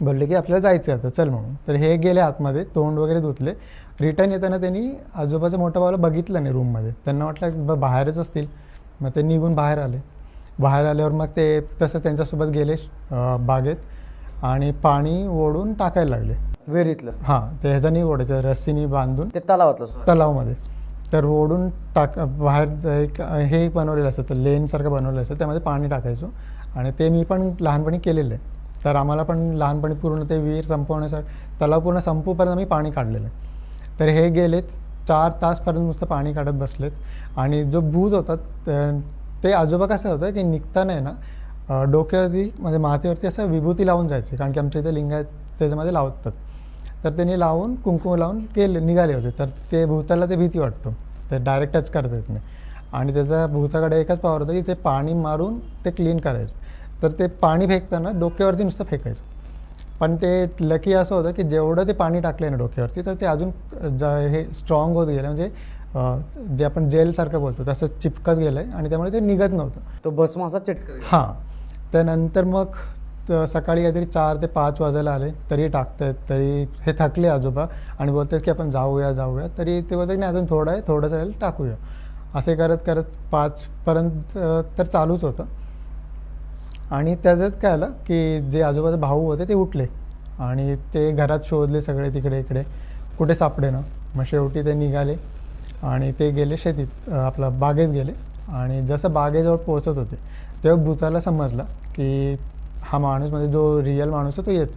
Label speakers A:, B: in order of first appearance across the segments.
A: बोलले की आपल्याला जायचं आहे आता, चल म्हणून. तर हे गेले आतमध्ये, तोंड वगैरे धुतले. रिटर्न येताना त्यांनी आजोबाचं मोठं भावाला बघितलं नाही रूममध्ये. त्यांना वाटलं बाहेरच असतील, मग ते निघून बाहेर आले. बाहेर आल्यावर मग ते तसं त्यांच्यासोबत गेले बागेत आणि पाणी ओढून टाकायला लागले
B: विहिरीतलं.
A: हां, ते ह्याच्यानी ओढायचं, रस्सीनी बांधून
B: ते तलावातलं.
A: तलावमध्ये. तर ओढून बाहेर एक हे बनवलेलं असतं, लेनसारखं बनवलेलं असतं, त्यामध्ये पाणी टाकायचो. आणि ते मी पण लहानपणी केलेलं आहे. तर आम्हाला पण लहानपणी पूर्ण ते विहीर संपवण्यासाठी, तलाव पूर्ण संपूपर्यंत आम्ही पाणी काढलेलं आहे. तर हे गेलेत 4 तासपर्यंत नुसतं पाणी काढत बसलेत. आणि जो भूत होता ते आजोबा कसं होतं की निघताना आहे ना, डोक्यावरती म्हणजे माथेवरती असं विभूती लावून जायचे, कारण की आमच्या इथे लिंगायत त्याच्यामध्ये लावतात. तर त्यांनी लावून कुंकुम लावून निघाले होते. तर ते भूताला ते भीती वाटतो, तर डायरेक्ट टच करता येत नाही. आणि त्याचा भूताकडे एकच पावर होता की ते पाणी मारून ते क्लीन करायचं. तर ते पाणी फेकताना डोक्यावरती नुसतं फेकायचं. पण ते लकी असं होतं की जेवढं ते पाणी टाकलं ना डोक्यावरती, तर ते अजून हे स्ट्रॉंग होत गेलं, म्हणजे जे आपण जेलसारखं बोलतो तसं चिपकत गेलं आहे, आणि त्यामुळे ते निघत नव्हतं.
B: तो भस्म असा चिटकत.
A: हां. त्यानंतर मग सकाळी काहीतरी 4 ते 5 वाजायला आले, तरी टाकतायत. तरी हे थकले आजोबा आणि बोलतात की आपण जाऊया. तरी ते बोलतात नाही, अजून थोडं आहे, थोडंसं राहील, टाकूया. असे करत करत 5पर्यंत तर चालूच होतं. आणि त्याच्यात काय आलं की जे आजोबाचे भाऊ होते ते उठले आणि ते घरात शोधले सगळे, तिकडे इकडे, कुठे सापडे ना. मग शेवटी ते निघाले आणि ते गेले शेतीत, आपलं बागेत गेले. आणि जसं बागेजवळ पोहोचत होते तेव्हा भूताला समजलं की हा माणूस, म्हणजे जो रिअल माणूस आहे तो येतो.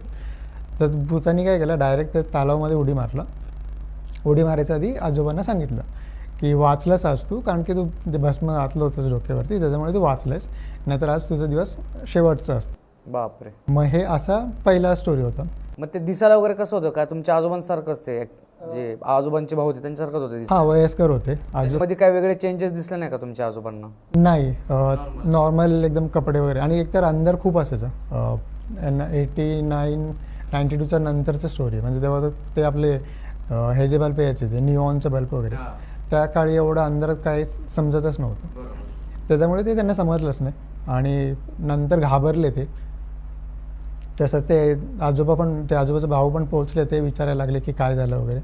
A: तर भूतानी काय केलं, डायरेक्ट त्या तलावामध्ये उडी मारला. उडी मारायच्या आधी आजोबांना सांगितलं की वाचलंस आज तू, कारण की तू जे भस्म घातलं होतंस डोक्यावरती, त्याच्यामुळे तू वाचलंस, नाहीतर आज तुझा दिवस शेवटचा असतं.
B: बापरे.
A: मग हे असा पहिला स्टोरी होता.
B: मग ते दिसायला वगैरे कसं होतं का तुमच्या आजोबांसारखंच ते जे आजोबांचे भाऊ होते त्यांच्यासारखंच होते?
A: हां, वयस्कर होते.
B: मध्ये काय वेगळे चेंजेस दिसले नाही का तुमच्या आजोबांना?
A: नाही, नॉर्मल एकदम कपडे वगैरे. आणि एकतर अंधार खूप असायचं. 89-92च्या नंतरचं स्टोरी, म्हणजे तेव्हा ते आपले हे जे बल्ब यायचे, ते निऑनचे बल्ब वगैरे, त्या काळी एवढं अंधारात काही समजतच नव्हतं. त्याच्यामुळे ते त्यांना समजलंच नाही आणि नंतर घाबरले ते. तसं ते आजोबाचा भाऊ पण पोहोचले, ते विचारायला लागले की काय झालं वगैरे.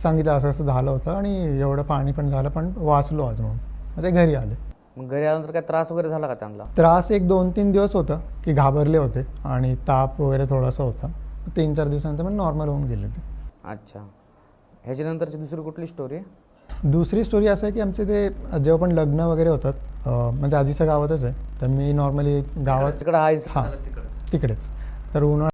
A: सांगितलं असं असं झालं होतं आणि एवढं पाणी पण झालं, पण वाचलो आज म्हणून. मग ते घरी आले.
B: मग घरी आल्यानंतर काय त्रास वगैरे झाला का त्यांना?
A: त्रास 1-2-3 दिवस होतं की घाबरले होते आणि ताप वगैरे थोडासा होता. 3-4 दिवसानंतर मग नॉर्मल होऊन गेले ते.
B: अच्छा. ह्याच्यानंतरची दुसरी कुठली स्टोरी आहे?
A: दुसरी स्टोरी असं आहे की आमचे ते जेव्हा पण लग्न वगैरे होतात, म्हणजे आजीच्या गावातच आहे, तर मी नॉर्मली गावात
B: तिकडे आहे.
A: हां, तिकडेच. तर उन्हाळ्यात